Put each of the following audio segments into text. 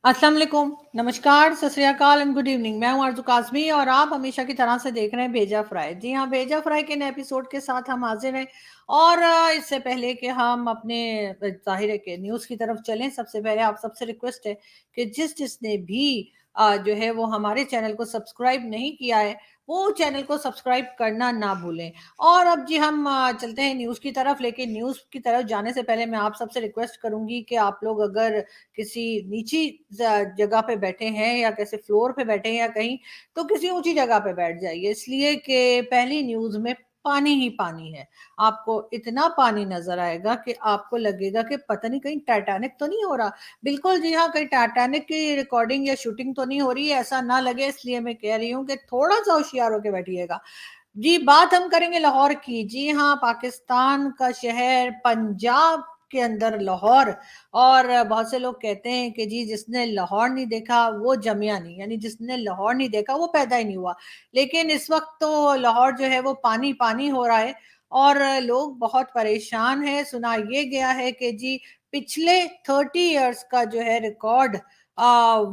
अस्सलाम वालेकुम, नमस्कार, सत श्री अकाल एंड गुड इवनिंग। मैं हूं आरज़ू काज़मी और आप हमेशा की तरह से देख रहे हैं भेजा फ्राई। जी हाँ, भेजा फ्राई के नए एपिसोड के साथ हम हाजिर हैं और इससे पहले कि हम अपने ज़ाहिर है कि न्यूज़ की तरफ चलें, सबसे पहले आप सबसे रिक्वेस्ट है कि जिसने भी जो है वो हमारे चैनल को सब्सक्राइब नहीं किया है, वो चैनल को सब्सक्राइब करना ना भूलें। और अब जी हम चलते हैं न्यूज़ की तरफ, लेकिन न्यूज़ की तरफ जाने से पहले मैं आप सबसे रिक्वेस्ट करूँगी कि आप लोग अगर किसी निची जगह पे बैठे हैं या कैसे फ्लोर पे बैठे हैं या कहीं, तो किसी ऊंची जगह पे बैठ जाइए, इसलिए कि पहली न्यूज में पानी ही पानी है। आपको इतना पानी नजर आएगा कि आपको लगेगा कि पता नहीं कहीं टाइटैनिक तो नहीं हो रहा। बिल्कुल जी हाँ, कहीं टाइटैनिक की रिकॉर्डिंग या शूटिंग तो नहीं हो रही है, ऐसा ना लगे इसलिए मैं कह रही हूँ कि थोड़ा सा होशियार होकर बैठिएगा। जी, बात हम करेंगे लाहौर की। जी हाँ, पाकिस्तान का शहर पंजाब के अंदर लाहौर। और बहुत से लोग कहते हैं कि जी जिसने लाहौर नहीं देखा वो जमिया नहीं, यानी जिसने लाहौर नहीं देखा वो पैदा ही नहीं हुआ। लेकिन इस वक्त तो लाहौर जो है वो पानी पानी हो रहा है और लोग बहुत परेशान हैं। सुना ये गया है कि जी पिछले 30 इयर्स का जो है रिकॉर्ड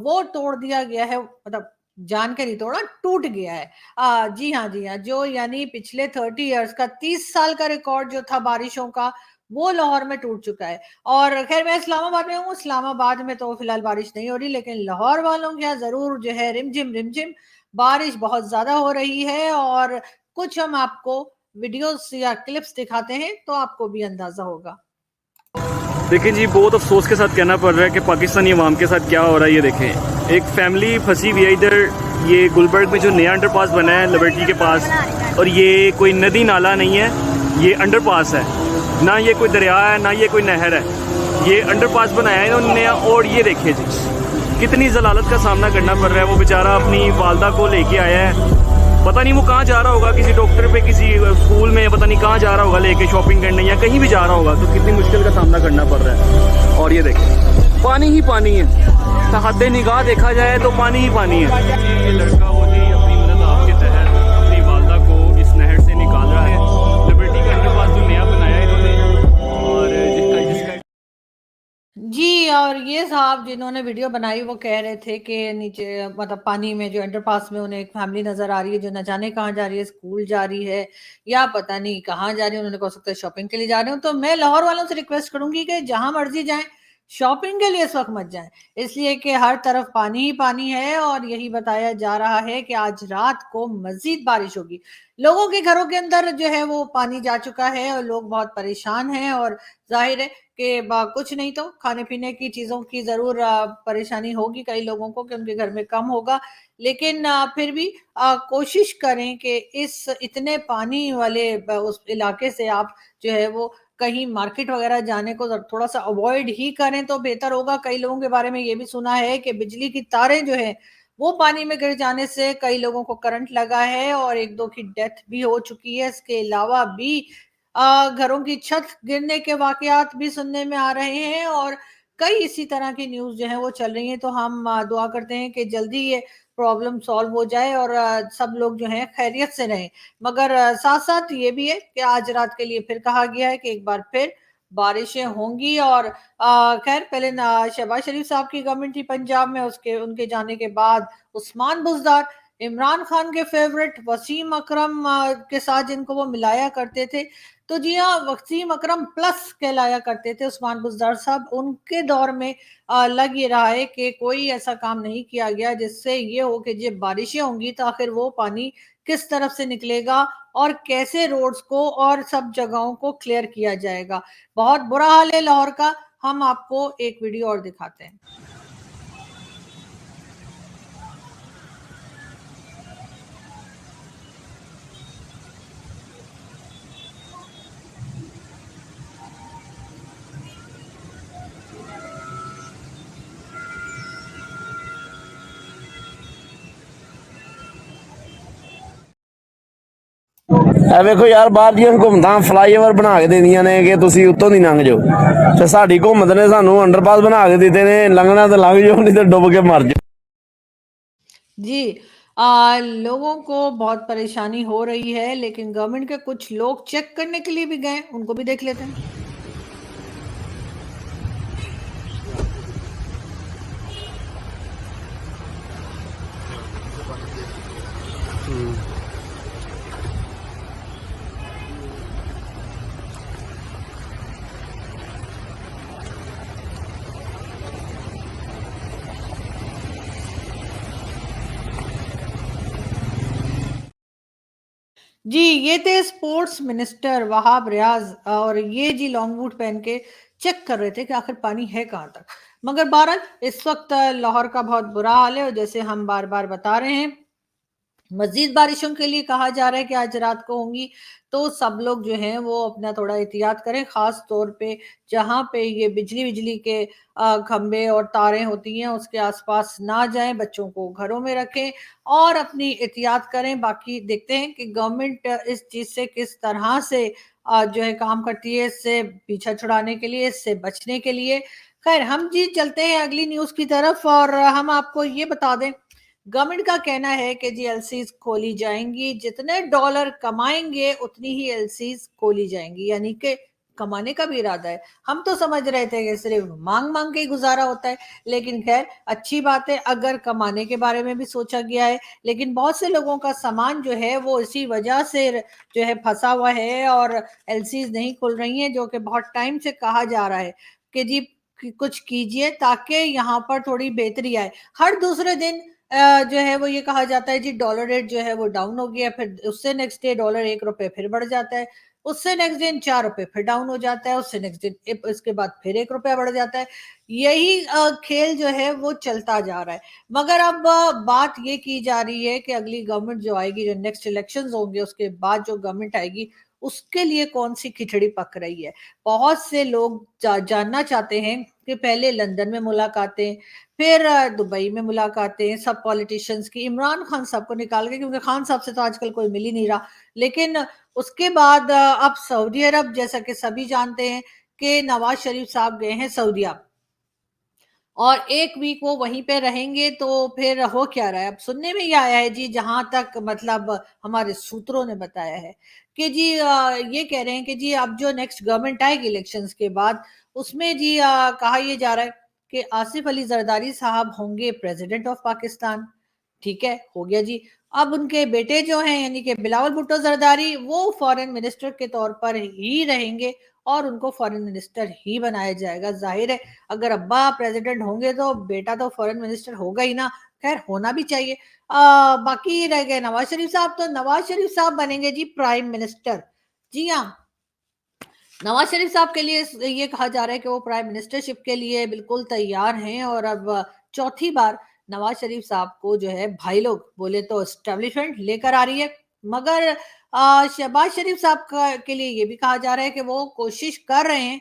वो तोड़ दिया गया है, मतलब जान के नहीं तोड़ा, टूट गया है। जी हाँ, जी हाँ, जो यानी पिछले 30 इयर्स का 30 साल का रिकॉर्ड जो था बारिशों का, वो लाहौर में टूट चुका है। और खैर मैं इस्लामाबाद में हूँ, इस्लामाबाद में तो फिलहाल बारिश नहीं हो रही, लेकिन लाहौर वालों के यहाँ जरूर जो है रिमझिम रिमझिम बारिश बहुत ज्यादा हो रही है। और कुछ हम आपको वीडियोस या क्लिप्स दिखाते हैं तो आपको भी अंदाजा होगा। देखिए जी, बहुत अफसोस के साथ कहना पड़ रहा है कि पाकिस्तानी अवाम के साथ क्या हो रहा है। ये देखें, एक फैमिली फंसी हुई है इधर, ये गुलबर्ग में जो नया अंडरपास बना है लिबर्टी के पास, और ये कोई नदी नाला नहीं है, ये अंडरपास है। ना ये कोई दरिया है ना ये कोई नहर है, ये अंडरपास बनाया है इन्होंने। और ये देखिए जी, कितनी जलालत का सामना करना पड़ रहा है। वो बेचारा अपनी वालदा को लेके आया है, पता नहीं वो कहाँ जा रहा होगा, किसी डॉक्टर पे, किसी स्कूल में, पता नहीं कहाँ जा रहा होगा लेके शॉपिंग करने या कहीं भी जा रहा होगा। तो कितनी मुश्किल का सामना करना पड़ रहा है। और ये देखिए, पानी ही पानी है, हद निगाह देखा जाए तो पानी ही पानी है। ये लड़का वो जी अपनी मदद आपके तहत अपनी वालदा को इस नहर से निकाल रहा है। लिबर्टी का अंडरपास जो नया बनाया है इन्होंने, और जिसका जी, और ये साहब जिन्होंने वीडियो बनाई वो कह रहे थे कि नीचे मतलब पानी में जो अंडरपास में उन्हें एक फैमिली नजर आ रही है जो न जाने कहाँ जा रही है, स्कूल जा रही है या पता नहीं कहाँ जा रही है। उन्होंने कह सकता है शॉपिंग के लिए जा रहे हो। तो मैं लाहौर वालों से रिक्वेस्ट करूंगी कि जहां मर्जी जाएं, शॉपिंग के लिए इस वक्त मत जाएं, इसलिए कि हर तरफ पानी ही पानी है। और यही बताया जा रहा है कि आज रात को मजीद बारिश होगी। लोगों के घरों के अंदर जो है वो पानी जा चुका है और लोग बहुत परेशान हैं। और जाहिर है कि कुछ नहीं तो खाने पीने की चीजों की जरूर परेशानी होगी कई लोगों को कि उनके घर में कम होगा। लेकिन फिर भी कोशिश करें कि इस इतने पानी वाले उस इलाके से आप जो है वो कहीं मार्केट वगैरह जाने को थोड़ा सा अवॉइड ही करें तो बेहतर होगा। कई लोगों के बारे में ये भी सुना है कि बिजली की तारें जो है वो पानी में गिर जाने से कई लोगों को करंट लगा है और एक दो की डेथ भी हो चुकी है। इसके अलावा भी घरों की छत गिरने के वाकयात भी सुनने में आ रहे हैं और कई इसी तरह की न्यूज जो है वो चल रही है। तो हम दुआ करते हैं कि जल्दी ये प्रॉब्लम सॉल्व हो जाए और सब लोग जो हैं खैरियत से रहें। मगर साथ साथ ये भी है कि आज रात के लिए फिर कहा गया है कि एक बार फिर बारिशें होंगी। और खैर पहले शहबाज शरीफ साहब की गवर्नमेंट थी पंजाब में, उसके उनके जाने के बाद उस्मान बुजदार, इमरान खान के फेवरेट वसीम अकरम के साथ जिनको वो मिलाया करते थे, तो जी हाँ वसीम अकरम प्लस कहलाया करते थे उस्मान बुजदार साहब, उनके दौर में लग ये रहा है कि कोई ऐसा काम नहीं किया गया जिससे ये हो कि जब बारिशें होंगी तो आखिर वो पानी किस तरफ से निकलेगा और कैसे रोड्स को और सब जगहों को क्लियर किया जाएगा। बहुत बुरा हाल है लाहौर का। हम आपको एक वीडियो और दिखाते हैं। ਇਹ ਵੇਖੋ ਯਾਰ, ਬਾਹਰ ਦੀਆਂ ਹਕੂਮਤਾਂ ਫਲਾਈਓਵਰ ਬਣਾ ਕੇ ਦਿੰਦੀਆਂ ਨੇ ਕਿ ਤੁਸੀਂ ਉੱਤੋਂ ਦੀ ਲੰਘ ਜਾਓ, ਤੇ ਸਾਡੀ ਹਕੂਮਤ ਨੇ ਸਾਨੂੰ ਅੰਡਰਪਾਸ ਬਣਾ ਕੇ ਦਿੱਤੇ ਨੇ, ਲੰਘਣਾ ਤੇ ਲੰਘ ਜਾਓ नहीं तो डुब के मर जाओ। जी लोगों को बहुत परेशानी हो रही है, लेकिन गवर्नमेंट के कुछ लोग चेक करने के लिए भी गए, उनको भी देख लेते हैं। जी, ये थे स्पोर्ट्स मिनिस्टर वहाब रियाज, और ये जी लॉन्ग बूट पहन के चेक कर रहे थे कि आखिर पानी है कहाँ तक। मगर बहरहाल इस वक्त लाहौर का बहुत बुरा हाल है, और जैसे हम बार बार बता रहे हैं, मजीद बारिशों के लिए कहा जा रहा है कि आज रात को होंगी, तो सब लोग जो हैं वो अपना थोड़ा एहतियात करें, खास तौर पे जहां पे ये बिजली बिजली के खंभे और तारें होती हैं उसके आसपास ना जाएं, बच्चों को घरों में रखें और अपनी एहतियात करें। बाकी देखते हैं कि गवर्नमेंट इस चीज से किस तरह से जो है काम करती है, इससे पीछा छुड़ाने के लिए, इससे बचने के लिए। खैर, हम जी चलते हैं अगली न्यूज की तरफ, और हम आपको ये बता दें, गवर्नमेंट का कहना है कि जी एलसीज खोली जाएंगी, जितने डॉलर कमाएंगे उतनी ही एलसीज खोली जाएंगी, यानी कि कमाने का भी इरादा है। हम तो समझ रहे थे कि सिर्फ मांग मांग के ही गुजारा होता है, लेकिन खैर अच्छी बात है अगर कमाने के बारे में भी सोचा गया है। लेकिन बहुत से लोगों का सामान जो है वो इसी वजह से जो है फंसा हुआ है, और एलसीज नहीं खुल रही हैं, जो कि बहुत टाइम से कहा जा रहा है कि जी कुछ कीजिए ताकि यहाँ पर थोड़ी बेहतरी आए। हर दूसरे दिन जो है वो ये कहा जाता है जी डॉलर रेट जो है वो डाउन हो गया, फिर उससे नेक्स्ट डे डॉलर 1 रुपए फिर बढ़ जाता है, उससे नेक्स्ट दिन 4 रुपए फिर डाउन हो जाता है, उससे नेक्स्ट दिन इसके बाद फिर 1 रुपया बढ़ जाता है। यही खेल जो है वो चलता जा रहा है। मगर अब बात ये की जा रही है कि अगली गवर्नमेंट जो आएगी, जो नेक्स्ट इलेक्शंस होंगे उसके बाद जो गवर्नमेंट आएगी, उसके लिए कौन सी खिचड़ी पक रही है। बहुत से लोग जानना चाहते हैं कि पहले लंदन में मुलाकातें, फिर दुबई में मुलाकातें सब पॉलिटिशियंस की, इमरान खान साहब को निकाल के, क्योंकि खान साहब से तो आजकल कोई मिल ही नहीं रहा। लेकिन उसके बाद अब सऊदी अरब, जैसा कि सभी जानते हैं कि नवाज शरीफ साहब गए हैं सऊदीया, और 1 वीक वो वहीं पे रहेंगे। तो फिर हो क्या रहा है, अब सुनने में ये आया है जी, जहां तक मतलब हमारे सूत्रों ने बताया है कि जी ये कह रहे हैं कि जी अब जो नेक्स्ट गवर्नमेंट आएगी इलेक्शंस के बाद, उसमें जी कहा यह जा रहा है कि आसिफ अली जरदारी साहब होंगे प्रेसिडेंट ऑफ पाकिस्तान। ठीक है, हो गया जी। अब उनके बेटे जो हैं यानी कि बिलावल भुट्टो जरदारी, वो फॉरेन मिनिस्टर के तौर पर ही रहेंगे, और उनको फॉरेन मिनिस्टर ही बनाया जाएगा। जाहिर है अगर अब्बा प्रेसिडेंट होंगे तो बेटा तो फॉरेन मिनिस्टर होगा ही ना। खैर, होना भी चाहिए। बाकी रह गए नवाज शरीफ साहब, तो नवाज शरीफ साहब बनेंगे जी प्राइम मिनिस्टर। जी हाँ, नवाज शरीफ साहब के लिए ये कहा जा रहा है कि वो प्राइम मिनिस्टरशिप के लिए बिल्कुल तैयार हैं, और अब चौथी बार नवाज शरीफ साहब को जो है भाई लोग बोले तो एस्टेब्लिशमेंट लेकर आ रही है। मगर शहबाज शरीफ साहब के लिए ये भी कहा जा रहा है कि वो कोशिश कर रहे हैं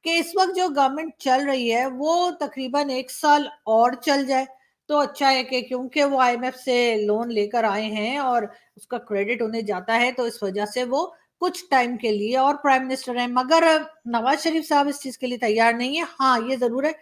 कि इस वक्त जो गवर्नमेंट चल रही है वो तकरीबन 1 साल और चल जाए, तो अच्छा है कि क्योंकि वो आईएमएफ से लोन लेकर आए हैं और उसका क्रेडिट उन्हें जाता है, तो इस वजह से वो कुछ टाइम के लिए और प्राइम मिनिस्टर हैं। मगर नवाज शरीफ साहब इस चीज के लिए तैयार नहीं है। हाँ, ये जरूर है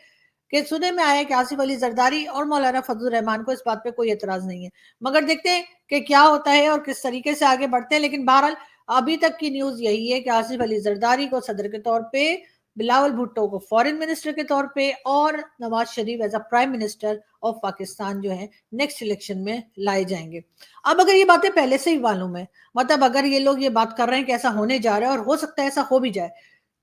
कि सुने में आया है कि आसिफ अली जरदारी और मौलाना फजल रहमान को इस बात पे कोई एतराज नहीं है। मगर देखते हैं कि क्या होता है और किस तरीके से आगे बढ़ते हैं। लेकिन बहरहाल अभी तक की न्यूज यही है कि आसिफ अली जरदारी को सदर के तौर पे, बिलावल भुट्टो को फॉरेन मिनिस्टर के तौर पे, और Nawaz Sharif as a prime minister of Pakistan जो है नेक्स्ट इलेक्शन में लाए जाएंगे। अब अगर ये बातें पहले से ही मालूम है, मतलब अगर ये लोग ये बात कर रहे हैं कि ऐसा होने जा रहा है और हो सकता है ऐसा हो भी जाए,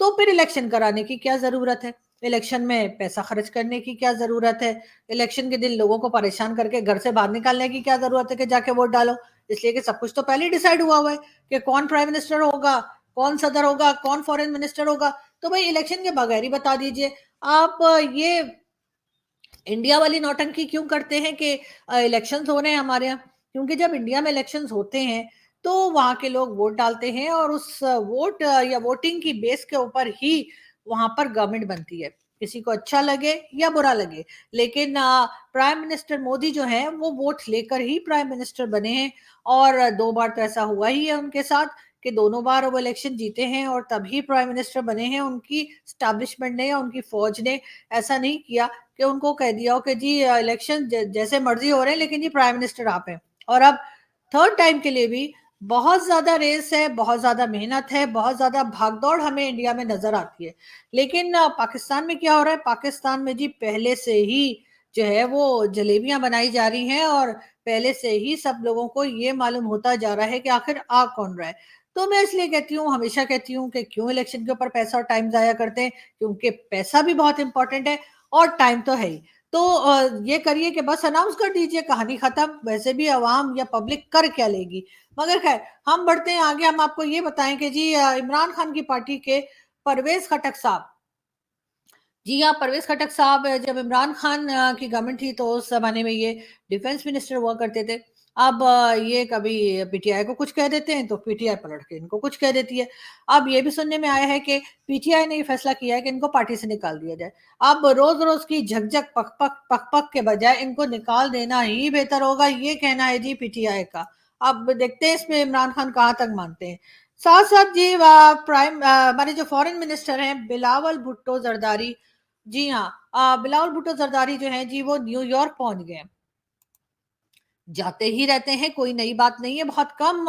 तो फिर इलेक्शन कराने की क्या जरूरत है? इलेक्शन में पैसा खर्च करने की क्या जरूरत है? इलेक्शन के दिन लोगों को परेशान करके घर से बाहर निकालने की क्या जरूरत है कि जाके वोट डालो? इसलिए कि सब कुछ तो पहले ही डिसाइड हुआ हुआ है कि कौन प्राइम मिनिस्टर होगा, कौन सदर होगा, कौन फॉरेन मिनिस्टर होगा। तो भाई इलेक्शन के बगैर ही बता दीजिए। आप ये इंडिया वाली नौटंकी क्यों करते हैं कि इलेक्शंस हो रहे हैं हमारे यहाँ? क्योंकि जब इंडिया में इलेक्शंस होते हैं तो वहां के लोग वोट डालते हैं, और उस वोट या वोटिंग की बेस के ऊपर ही वहां पर गवर्नमेंट बनती है, किसी को अच्छा लगे या बुरा लगे। लेकिन प्राइम मिनिस्टर मोदी जो है वो वोट लेकर ही प्राइम मिनिस्टर बने हैं, और 2 बार तो ऐसा हुआ ही है उनके साथ कि दोनों बार वो इलेक्शन जीते हैं और तभी प्राइम मिनिस्टर बने हैं। उनकी स्टैब्लिशमेंट ने या उनकी फौज ने ऐसा नहीं किया कि उनको कह दिया हो कि जी इलेक्शन जैसे मर्जी हो रहे हैं लेकिन जी प्राइम मिनिस्टर आप हैं। और अब थर्ड टाइम के लिए भी बहुत ज्यादा रेस है, बहुत ज्यादा मेहनत है, बहुत ज्यादा भागदौड़ हमें इंडिया में नजर आती है। लेकिन पाकिस्तान में क्या हो रहा है? पाकिस्तान में जी पहले से ही जो है वो जलेबियां बनाई जा रही हैं, और पहले से ही सब लोगों को ये मालूम होता जा रहा है कि आखिर आ कौन रहा है। तो मैं इसलिए कहती हूँ, हमेशा कहती हूँ कि क्यों इलेक्शन के ऊपर पैसा और टाइम जाया करते हैं, क्योंकि पैसा भी बहुत इंपॉर्टेंट है और टाइम तो है ही। तो ये करिए कि बस अनाउंस कर दीजिए, कहानी खत्म। वैसे भी अवाम या पब्लिक कर क्या लेगी। मगर खैर, हम बढ़ते हैं आगे। हम आपको ये बताएं कि जी इमरान खान की पार्टी के परवेज खटक साहब, जी हाँ, परवेज खटक साहब, जब इमरान खान की गवर्नमेंट थी तो उस जमाने में ये डिफेंस मिनिस्टर हुआ करते थे। अब ये कभी पीटीआई को कुछ कह देते हैं तो पीटीआई पलट के इनको कुछ कह देती है। अब ये भी सुनने में आया है कि पीटीआई ने ये फैसला किया है कि इनको पार्टी से निकाल दिया जाए। अब रोज रोज की झकझक पक पक पक पक के बजाय इनको निकाल देना ही बेहतर होगा, ये कहना है जी पीटीआई का। अब देखते हैं इसमें इमरान खान कहाँ तक मानते हैं। साथ साथ जी हमारे जो फॉरेन मिनिस्टर हैं बिलावल भुट्टो जरदारी, जी हाँ, बिलावल भुट्टो जरदारी जो है जी वो न्यूयॉर्क पहुंच गए। जाते ही रहते हैं, कोई नई बात नहीं है। बहुत कम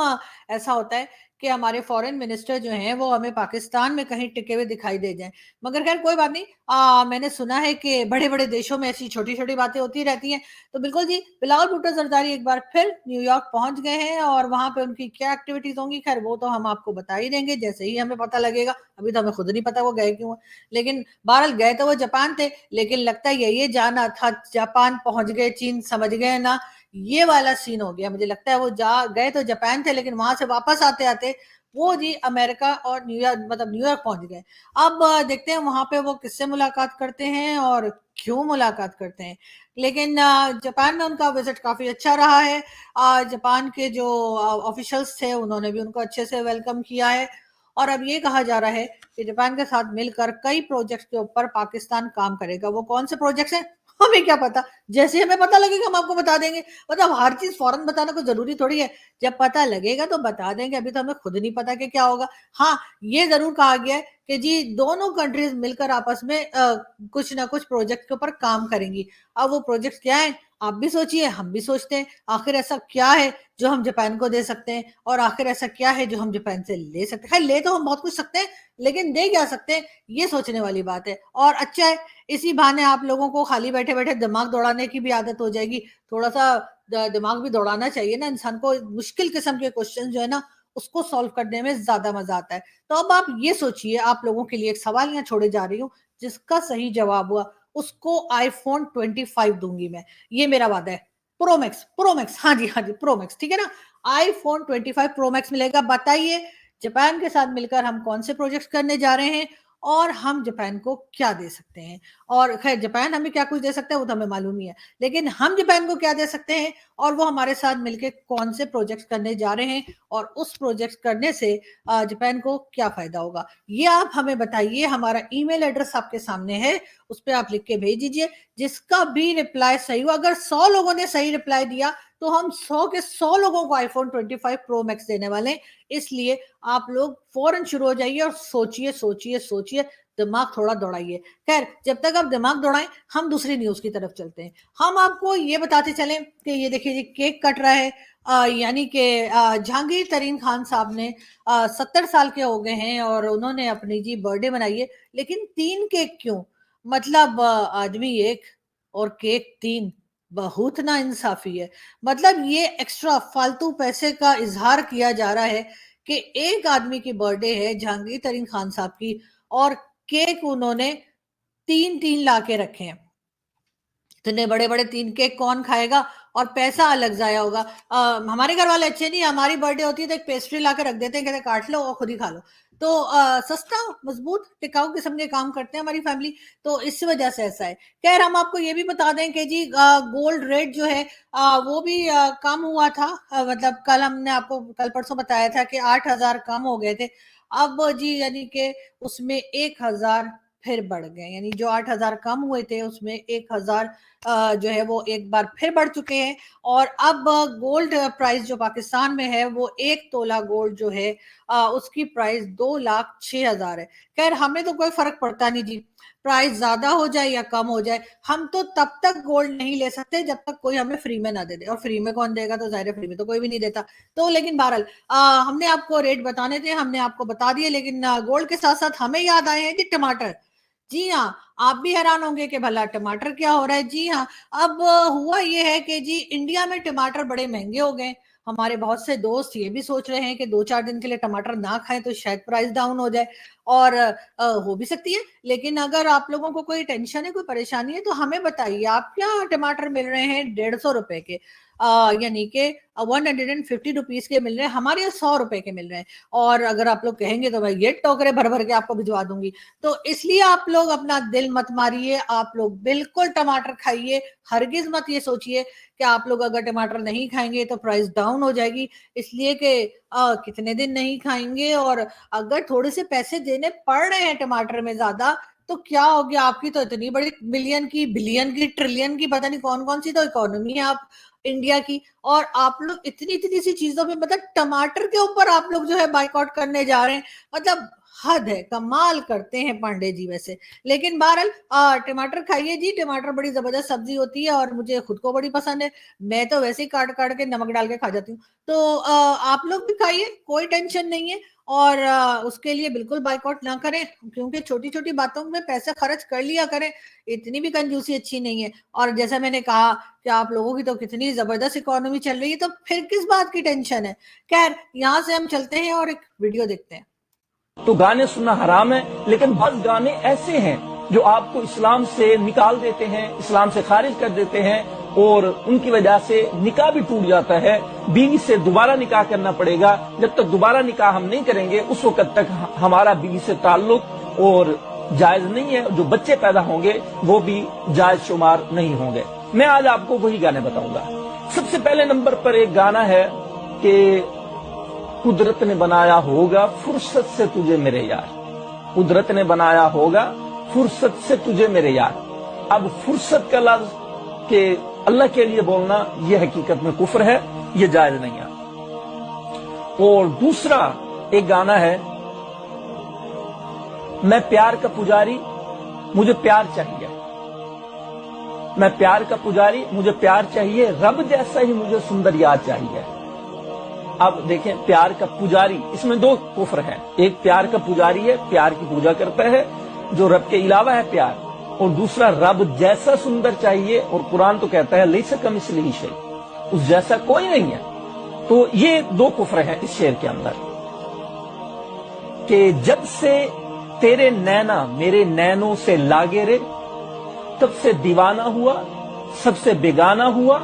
ऐसा होता है कि हमारे फॉरेन मिनिस्टर जो हैं वो हमें पाकिस्तान में कहीं टिके हुए दिखाई दे जाएं। मगर खैर कोई बात नहीं। मैंने सुना है कि बड़े बड़े देशों में ऐसी छोटी छोटी बातें होती रहती हैं। तो बिल्कुल जी, बिलावल भुट्टो जरदारी एक बार फिर न्यूयॉर्क पहुंच गए हैं और वहां पे उनकी क्या एक्टिविटीज होंगी, खैर वो तो हम आपको बता ही देंगे जैसे ही हमें पता लगेगा। अभी तो हमें खुद नहीं पता वो गए क्यों है। लेकिन बहरहाल गए तो वो जापान थे, लेकिन लगता है यही जाना था, जापान पहुंच गए, चीन समझ गए ना, ये वाला सीन हो गया। मुझे लगता है वो जा गए तो जापान थे, लेकिन वहां से वापस आते आते वो जी अमेरिका और न्यूयॉर्क, मतलब न्यूयॉर्क पहुंच गए। अब देखते हैं वहां पे वो किससे मुलाकात करते हैं और क्यों मुलाकात करते हैं। लेकिन जापान में उनका विजिट काफी अच्छा रहा है। जापान के जो ऑफिशियल्स थे उन्होंने भी उनको अच्छे से वेलकम किया है। और अब ये कहा जा रहा है कि जापान के साथ मिलकर कई प्रोजेक्ट के ऊपर पाकिस्तान काम करेगा। वो कौन से प्रोजेक्ट्स हैं हमें क्या पता, जैसे हमें पता लगेगा हम आपको बता देंगे। मतलब हर चीज फौरन बताना कोई जरूरी थोड़ी है। जब पता लगेगा तो बता देंगे, अभी तो हमें खुद नहीं पता कि क्या होगा। हाँ, ये जरूर कहा गया है कि जी दोनों कंट्रीज मिलकर आपस में कुछ ना कुछ प्रोजेक्ट के ऊपर काम करेंगी। अब वो प्रोजेक्ट क्या है, आप भी सोचिए, हम भी सोचते हैं, आखिर ऐसा क्या है जो हम जापान को दे सकते हैं और आखिर ऐसा क्या है जो हम जापान से ले सकते हैं। खैर ले तो हम बहुत कुछ सकते हैं, लेकिन दे क्या सकते हैं, ये सोचने वाली बात है। और अच्छा है, इसी बहाने आप लोगों को खाली बैठे बैठे दिमाग दौड़ाने की भी आदत हो जाएगी। थोड़ा सा दिमाग भी दौड़ाना चाहिए ना इंसान को। मुश्किल किस्म के क्वेश्चन जो है ना उसको सॉल्व करने में ज्यादा मजा आता है। तो अब आप ये सोचिए, आप लोगों के लिए एक सवाल यहाँ छोड़े जा रही हूँ, जिसका सही जवाब हुआ उसको आईफोन 25 दूंगी मैं, ये मेरा वादा है। प्रोमैक्स, प्रोमैक्स, हाँ जी हाँ जी, प्रोमैक्स, ठीक है ना। आईफोन 25 प्रोमैक्स मिलेगा। बताइए जापान के साथ मिलकर हम कौन से प्रोजेक्ट्स करने जा रहे हैं और हम जापान को क्या दे सकते हैं। और खैर जापान हमें क्या कुछ दे सकता है वो तो हमें मालूम नहीं है, लेकिन हम जापान को क्या दे सकते हैं और वो हमारे साथ मिलकर कौन से प्रोजेक्ट्स करने जा रहे हैं और उस प्रोजेक्ट करने से जापान को क्या फायदा होगा, ये आप हमें बताइए। हमारा ईमेल एड्रेस आपके सामने है, उस पर आप लिख के भेज दीजिए। जिसका भी रिप्लाई सही हो, अगर 100 लोगों ने सही रिप्लाई दिया तो हम 100 के 100 लोगों को आईफोन 25 प्रो मैक्स देने वाले हैं। इसलिए आप लोग फौरन शुरू हो जाइए और सोचिए सोचिए सोचिए, दिमाग थोड़ा दौड़ाइए। खैर जब तक आप दिमाग दौड़ाएं, हम दूसरी न्यूज की तरफ चलते हैं। हम आपको ये बताते चलें कि ये देखिए जी केक कट रहा है। यानी कि जहांगीर तरीन खान साहब ने 70 साल के हो गए हैं और उन्होंने अपनी जी बर्थडे मनाई है। लेकिन 3 केक क्यों, मतलब आदमी एक और केक 3, बहुत ना इंसाफी है। मतलब ये एक्स्ट्रा फालतू पैसे का इजहार किया जा रहा है कि एक आदमी की बर्थडे है जहांगीर तरीन खान साहब की, और केक उन्होंने 3 3 ला के रखे हैं। इतने बड़े बड़े 3 केक कौन खाएगा और पैसा अलग जाया होगा। हमारे घर वाले अच्छे नहीं, हमारी बर्थडे होती है तो एक पेस्ट्री ला के रख देते हैं, कहते हैं काट लो और खुद ही खा लो। तो सस्ता मजबूत टिकाऊ किस्म के काम करते हैं हमारी फैमिली, तो इस वजह से ऐसा है। खैर हम आपको ये भी बता दें कि जी गोल्ड रेट जो है वो भी कम हुआ था। मतलब कल हमने आपको कल परसों बताया था कि 8,000 कम हो गए थे। अब जी यानी कि उसमें 1,000 फिर बढ़ गए, यानी जो 8,000 कम हुए थे उसमें 1,000 जो है वो एक बार फिर बढ़ चुके हैं। और अब गोल्ड प्राइस जो पाकिस्तान में है वो 1 तोला गोल्ड जो है उसकी प्राइस 2,06,000 है। खैर हमें तो कोई फर्क पड़ता नहीं जी, प्राइस ज्यादा हो जाए या कम हो जाए, हम तो तब तक गोल्ड नहीं ले सकते जब तक कोई हमें फ्री में ना दे दे। और फ्री में कौन देगा, तो जाहिर है फ्री में तो कोई भी नहीं देता। तो लेकिन बहरहाल हमने आपको रेट बताने थे, हमने आपको बता दिए। लेकिन गोल्ड के साथ साथ हमें याद आए हैं जी टमाटर। जी हाँ, आप भी हैरान होंगे कि भला टमाटर क्या हो रहा है। जी हाँ, अब हुआ ये है कि जी इंडिया में टमाटर बड़े महंगे हो गए। हमारे बहुत से दोस्त ये भी सोच रहे हैं कि 2-4 दिन के लिए टमाटर ना खाएं तो शायद प्राइस डाउन हो जाए, और हो भी सकती है। लेकिन अगर आप लोगों को कोई टेंशन है, कोई परेशानी है, तो हमें बताइए, आप क्या टमाटर मिल रहे हैं 150 रुपए के, यानी कि 150 रुपीज के मिल रहे हैं, हमारे यहाँ 100 रुपए के मिल रहे हैं। और अगर आप लोग कहेंगे तो मैं ये टोकरे भर भर के आपको भिजवा दूंगी। तो इसलिए आप लोग अपना दिल मत मारिए, आप लोग बिल्कुल टमाटर खाइए। हरगिज मत ये सोचिए कि आप लोग अगर टमाटर नहीं खाएंगे तो प्राइस डाउन हो जाएगी, इसलिए कि कितने दिन नहीं खाएंगे। और अगर थोड़े से पैसे देने पड़ रहे हैं टमाटर में ज्यादा, तो क्या हो गया, आपकी तो इतनी बड़ी मिलियन की, बिलियन की, ट्रिलियन की, पता नहीं कौन कौन सी तो इकोनॉमी है आप इंडिया की, और आप लोग इतनी इतनी सी चीजों में, मतलब टमाटर के ऊपर आप लोग जो है बाइकआउट करने जा रहे हैं। मतलब हद है, कमाल करते हैं पांडे जी वैसे। लेकिन बहरहाल टमाटर खाइए जी, टमाटर बड़ी जबरदस्त सब्जी होती है और मुझे खुद को बड़ी पसंद है। मैं तो वैसे ही काट काट के नमक डाल के खा जाती हूँ। तो आप लोग भी खाइए, कोई टेंशन नहीं है। और उसके लिए बिल्कुल बाइकआउट ना करें, क्योंकि छोटी छोटी बातों में पैसा खर्च कर लिया करें, इतनी भी कंजूसी अच्छी नहीं है। और जैसा मैंने कहा कि आप लोगों की तो कितनी जबरदस्त इकोनॉमी चल रही है, तो फिर किस बात की टेंशन है। खैर, यहाँ से हम चलते हैं और एक वीडियो देखते हैं। तो गाने सुनना हराम है, लेकिन बस गाने ऐसे हैं जो आपको इस्लाम से निकाल देते हैं, इस्लाम से खारिज कर देते हैं, और उनकी वजह से निकाह भी टूट जाता है। बीवी से दोबारा निकाह करना पड़ेगा। जब तक दोबारा निकाह हम नहीं करेंगे, उस वक्त तक हमारा बीवी से ताल्लुक और जायज नहीं है। जो बच्चे पैदा होंगे वो भी जायज शुमार नहीं होंगे। मैं आज आपको वही गाने बताऊंगा। सबसे पहले नंबर पर एक गाना है कि कुदरत ने बनाया होगा फुर्सत से तुझे मेरे यार, कुदरत ने बनाया होगा फुर्सत से तुझे मेरे यार। अब फुर्सत का लफ्ज के अल्लाह के लिए बोलना यह हकीकत में कुफ्र है, यह जायज नहीं है। और दूसरा एक गाना है, मैं प्यार का पुजारी मुझे प्यार चाहिए, मैं प्यार का पुजारी मुझे प्यार चाहिए, रब जैसा ही मुझे सुंदर यार चाहिए। अब देखें, प्यार का पुजारी, इसमें दो कुफ्र हैं। एक प्यार का पुजारी है, प्यार की पूजा करता है जो रब के अलावा है प्यार, और दूसरा रब जैसा सुंदर चाहिए। और कुरान तो कहता है लैसा कमिस्लिही शै, उस जैसा कोई नहीं है। तो ये दो कुफ्र हैं इस शेर के अंदर, कि जब से तेरे नैना मेरे नैनों से लागे रे, तब से दीवाना हुआ, सबसे बेगाना हुआ,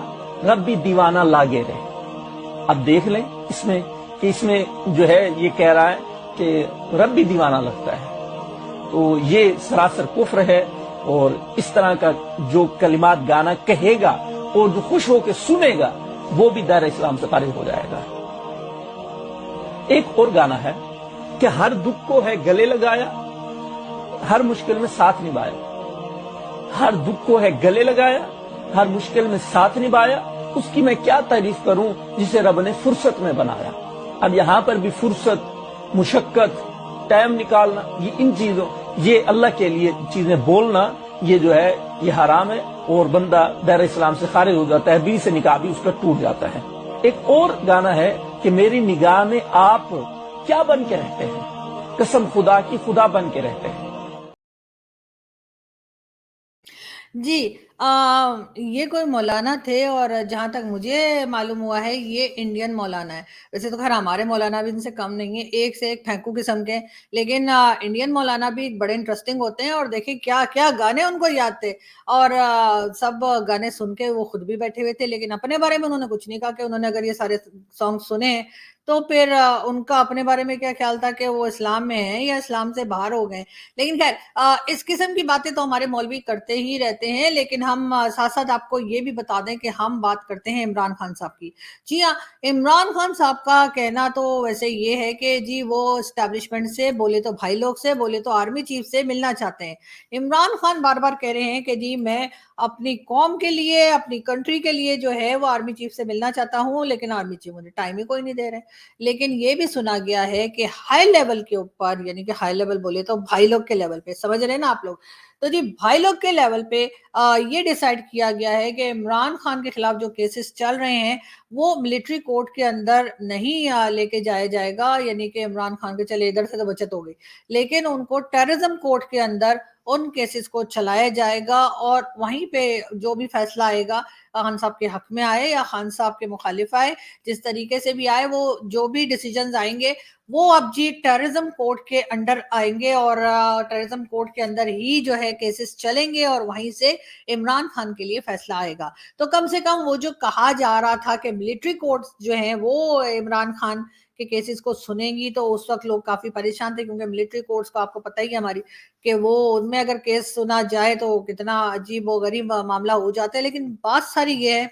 रब भी दीवाना लागे रे। अब देख लें इसमें कि इसमें जो है ये कह रहा है कि रब भी दीवाना लगता है। तो ये सरासर कुफ्र है। और इस तरह का जो कलिमात गाना कहेगा और जो खुश होकर सुनेगा वो भी दायरा इस्लाम से खारिज हो जाएगा। एक और गाना है कि हर दुख को है गले लगाया, हर मुश्किल में साथ निभाया, हर दुख को है गले लगाया, हर मुश्किल में साथ निभाया, उसकी मैं क्या तारीफ करूं जिसे रब ने फुर्सत में बनाया। अब यहां पर भी फुर्सत, मुशक्कत, टाइम निकालना, ये इन चीजों, ये अल्लाह के लिए चीजें बोलना, ये जो है ये हराम है और बंदा दायरा इस्लाम से खारिज हो जाता है। बीवी से निकाह भी उसका टूट जाता है। एक और गाना है कि मेरी निगाह में आप क्या बन के रहते हैं, कसम खुदा की खुदा बन के रहते हैं। जी, ये कोई मौलाना थे, और जहां तक मुझे मालूम हुआ है ये इंडियन मौलाना है। वैसे तो खैर हमारे मौलाना भी इनसे कम नहीं है, एक से एक फेंकू किस्म के, लेकिन इंडियन मौलाना भी बड़े इंटरेस्टिंग होते हैं। और देखिए क्या क्या गाने उनको याद थे, और सब गाने सुन के वो खुद भी बैठे हुए थे, लेकिन अपने बारे में उन्होंने कुछ नहीं कहा कि उन्होंने अगर ये सारे सॉन्ग सुने हैं तो फिर उनका अपने बारे में क्या ख्याल था कि वो इस्लाम में है या इस्लाम से बाहर हो गए। लेकिन खैर, इस किस्म की बातें तो हमारे मौलवी करते ही रहते हैं, लेकिन हम साथ साथ आपको ये भी बता दें कि हम बात करते हैं इमरान खान साहब की। जी हाँ, इमरान खान साहब का कहना तो वैसे ये है कि जी वो एस्टैब्लिशमेंट से, बोले तो भाई लोग से, बोले तो आर्मी चीफ से मिलना चाहते हैं। इमरान खान बार बार कह रहे हैं कि जी मैं अपनी कौम के लिए, अपनी कंट्री के लिए जो है वो आर्मी चीफ से मिलना चाहता हूं, लेकिन आर्मी चीफ मुझे टाइम ही कोई नहीं दे रहे। लेकिन ये भी सुना गया है कि हाई लेवल के ऊपर, यानी कि हाई लेवल बोले तो भाई लोग के लेवल पे, समझ रहे हैं ना आप लोग, तो जी भाई लोग के लेवल पे ये डिसाइड किया गया है कि इमरान खान के खिलाफ जो केसेस चल रहे हैं वो मिलिट्री कोर्ट के अंदर नहीं लेके जाया जाएगा। यानी कि इमरान खान के चले इधर से तो बचत हो गई, लेकिन उनको टेररिज्म कोर्ट के अंदर उन केसेस को चलाया जाएगा और वहीं पे जो भी फैसला आएगा खान साहब के हक में आए या खान साहब के मुखालिफ आए, जिस तरीके से भी आए, वो जो भी डिसीजंस आएंगे वो अब जी टेररिज्म कोर्ट के अंडर आएंगे और टेररिज्म कोर्ट के अंदर ही जो है केसेस चलेंगे और वहीं से इमरान खान के लिए फैसला आएगा। तो कम से कम वो जो कहा जा रहा था कि मिलिट्री कोर्ट्स जो हैं वो इमरान खान के केसेस को सुनेंगी, तो उस वक्त लोग काफी परेशान थे क्योंकि मिलिट्री कोर्ट्स को आपको पता ही है हमारी कि वो उनमें अगर केस सुना जाए तो कितना अजीब व गरीब मामला हो जाता है। लेकिन बात सारी ये है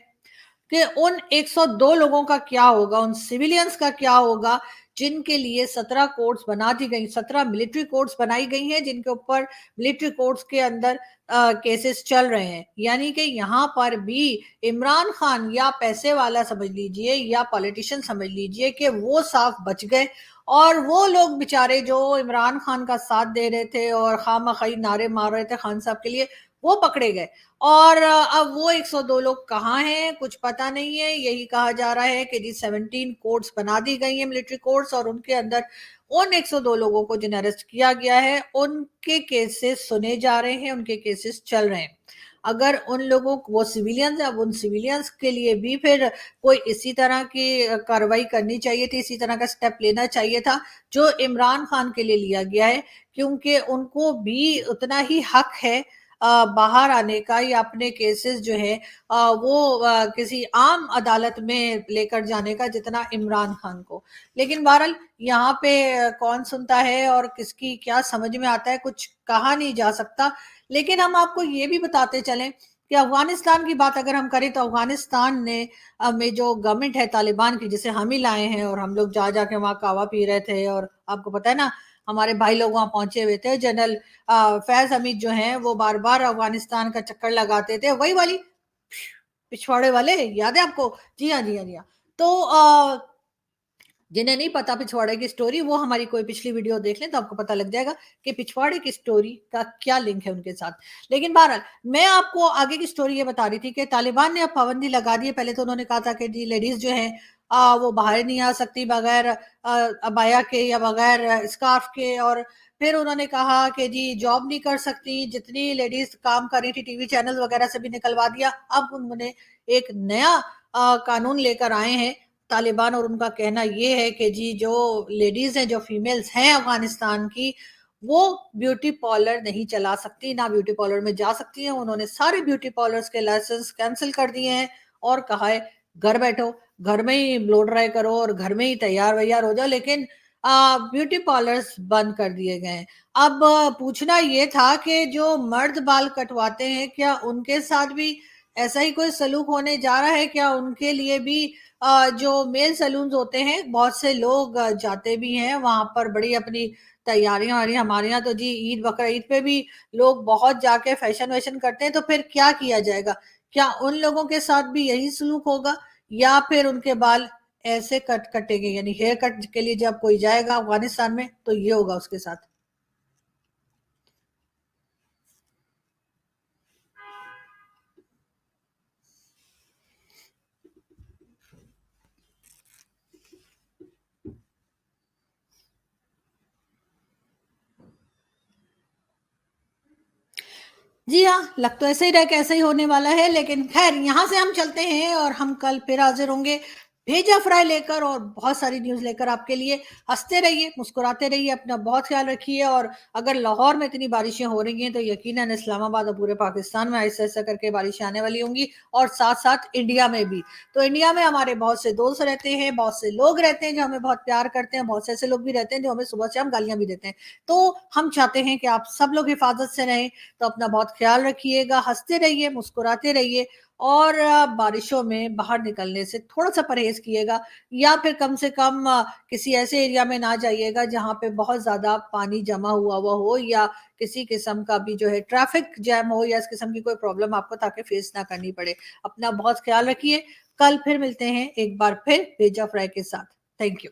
कि उन 102 लोगों का क्या होगा, उन सिविलियंस का क्या होगा जिनके लिए 17 कोर्ट्स बना दी गई, 17 मिलिट्री कोर्ट्स बनाई गई हैं जिनके ऊपर मिलिट्री कोर्ट्स के अंदर केसेस चल रहे हैं। यानी कि यहाँ पर भी इमरान खान या पैसे वाला समझ लीजिए या पॉलिटिशियन समझ लीजिए कि वो साफ बच गए और वो लोग बेचारे जो इमरान खान का साथ दे रहे थे और खामखई नारे मार रहे थे खान साहब के लिए, वो पकड़े गए। और अब वो 102 लोग कहाँ हैं कुछ पता नहीं है। यही कहा जा रहा है कि जी 17 कोर्ट्स बना दी गई हैं मिलिट्री कोर्ट्स और उनके अंदर उन 102 लोगों को जिन्हें अरेस्ट किया गया है उनके केसेस सुने जा रहे हैं, उनके केसेस चल रहे हैं। अगर उन लोगों को, वो सिविलियंस है, अब उन सिविलियंस के लिए भी फिर कोई इसी तरह की कार्रवाई करनी चाहिए थी, इसी तरह का स्टेप लेना चाहिए था जो इमरान खान के लिए लिया गया है, क्योंकि उनको भी उतना ही हक है बाहर आने का या अपने केसेस जो है वो किसी आम अदालत में लेकर जाने का जितना इमरान खान को। लेकिन बहरहाल यहाँ पे कौन सुनता है और किसकी क्या समझ में आता है कुछ कहा नहीं जा सकता। लेकिन हम आपको ये भी बताते चलें कि अफगानिस्तान की बात अगर हम करें तो अफगानिस्तान ने में जो गवर्नमेंट है तालिबान की, जिसे हम ही लाए हैं और हम लोग जा जाके वहाँ कावा पी रहे थे और आपको पता है ना हमारे भाई लोग वहाँ पहुंचे हुए थे। जनरल फैज हमीद जो हैं वो बार बार अफगानिस्तान का चक्कर लगाते थे, वही वाली पिछवाड़े वाले, याद है आपको? जी हाँ, जी हाँ, जी हाँ। तो जिन्हें नहीं पता पिछवाड़े की स्टोरी, वो हमारी कोई पिछली वीडियो देख लें तो आपको पता लग जाएगा कि पिछवाड़े की स्टोरी का क्या लिंक है उनके साथ। लेकिन बहरहाल मैं आपको आगे की स्टोरी ये बता रही थी कि तालिबान ने अब पाबंदी लगा दी है। पहले तो उन्होंने कहा था कि जी लेडीज जो है वो बाहर नहीं आ सकती बगैर अबाया के या बगैर स्कार्फ के, और फिर उन्होंने कहा कि जी जॉब नहीं कर सकती, जितनी लेडीज काम कर रही थी टीवी चैनल वगैरह से भी निकलवा दिया। अब उन्होंने एक नया कानून लेकर आए हैं तालिबान और उनका कहना ये है कि जी जो लेडीज हैं, जो फीमेल्स हैं अफगानिस्तान की, वो ब्यूटी पार्लर नहीं चला सकती, ना ब्यूटी पार्लर में जा सकती हैं। उन्होंने सारे ब्यूटी पार्लर्स के लाइसेंस कैंसिल कर दिए हैं और कहा है घर बैठो, घर में ही ब्लो ड्राई करो और घर में ही तैयार वैयार हो जाओ। लेकिन ब्यूटी पार्लर्स बंद कर दिए गए हैं। अब पूछना ये था कि जो मर्द बाल कटवाते हैं क्या उनके साथ भी ऐसा ही कोई सलूक होने जा रहा है? क्या उनके लिए भी जो मेल सैलून्स होते हैं, बहुत से लोग जाते भी हैं वहां पर, बड़ी अपनी तैयारियां आ रही हैं। हमारे यहाँ तो जी ईद बकरा ईद पे भी लोग बहुत जाके फैशन वैशन करते हैं। तो फिर क्या किया जाएगा? क्या उन लोगों के साथ भी यही सलूक होगा या फिर उनके बाल ऐसे कटेंगे? यानी हेयर कट के लिए जब कोई जाएगा अफगानिस्तान में तो ये होगा उसके साथ। जी हाँ, लग तो ऐसे ही रहा कि ऐसे ही होने वाला है। लेकिन खैर यहाँ से हम चलते हैं और हम कल फिर हाजिर होंगे भेजा फ्राई लेकर और बहुत सारी न्यूज लेकर आपके लिए। हंसते रहिए, मुस्कुराते रहिए, अपना बहुत ख्याल रखिए। और अगर लाहौर में इतनी बारिशें हो रही हैं तो यकीनन इस्लामाबाद और पूरे पाकिस्तान में ऐसा ऐसा करके बारिशें आने वाली होंगी, और साथ साथ इंडिया में भी। तो इंडिया में हमारे बहुत से दोस्त रहते हैं, बहुत से लोग रहते हैं जो हमें बहुत प्यार करते हैं, बहुत से ऐसे लोग भी रहते हैं जो हमें सुबह शाम गालियां भी देते हैं। तो हम चाहते हैं कि आप सब लोग हिफाजत से रहें। तो अपना बहुत ख्याल रखिएगा, हंसते रहिए, मुस्कुराते रहिए, और बारिशों में बाहर निकलने से थोड़ा सा परहेज कीजिएगा, या फिर कम से कम किसी ऐसे एरिया में ना जाइएगा जहां पे बहुत ज्यादा पानी जमा हुआ हो या किसी किस्म का भी जो है ट्रैफिक जैम हो या इस किस्म की कोई प्रॉब्लम आपको ताकि फेस ना करनी पड़े। अपना बहुत ख्याल रखिए। कल फिर मिलते हैं एक बार फिर भेजा फ्राई के साथ। Thank you.